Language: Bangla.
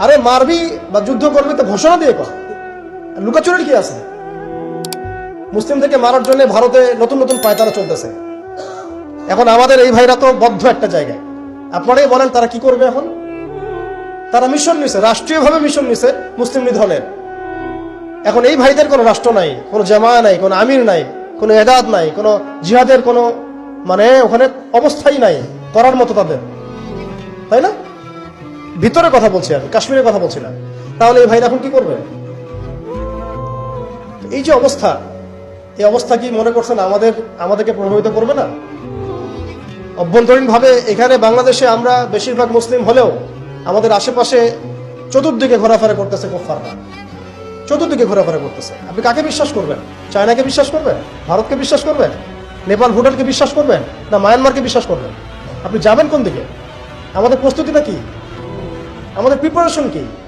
আরে মারবি বা যুদ্ধ করবি তো ঘোষণা দিয়ে কর, লুকাচুরির কি আছে? মুসলিম থেকে মারার জন্য ভারতে নতুন নতুন পায়তারা চলতেছে। এখন আমাদের এই ভাইরা তো বদ্ধ একটা জায়গায়। আপনারাই বলেন তারা কি করবে এখন? তারা মিশন নিছে, রাষ্ট্রীয়ভাবে মিশন নিছে মুসলিম লীগ দলের। এখন এই ভাইদের কোনো রাষ্ট্র নাই, কোনো জামায়া নাই, কোনো আমির নাই, কোনো এদাদ নাই, কোনো জিহাদের কোনো মানে ওখানে অবস্থাই নাই করার মতো তাদের, তাই না? ভিতরে কথা বলছি, আমি কাশ্মীরের কথা বলছি না। তাহলে এই ভাইরা এখন কি করবে? এই যে অবস্থা, এই অবস্থা কি মনে করছেন আমাদেরকে প্রভাবিত করবে না? অভ্যন্তরীণভাবে এখানে বাংলাদেশে আমরা বেশিরভাগ মুসলিম হলেও আমাদের আশেপাশে চতুর্দিকে ঘোরাফেরা করতেছে কুফফাররা, চতুর্দিকে ঘোরাফেরা করতেছে। আপনি কাকে বিশ্বাস করবেন? চায়নাকে বিশ্বাস করবেন? ভারতকে বিশ্বাস করবেন? নেপাল ভুটানকে বিশ্বাস করবেন? না মায়ানমারকে বিশ্বাস করবেন? আপনি যাবেন কোন দিকে? আমাদের প্রস্তুতিটা কি? আমাদের প্রিপারেশন কি?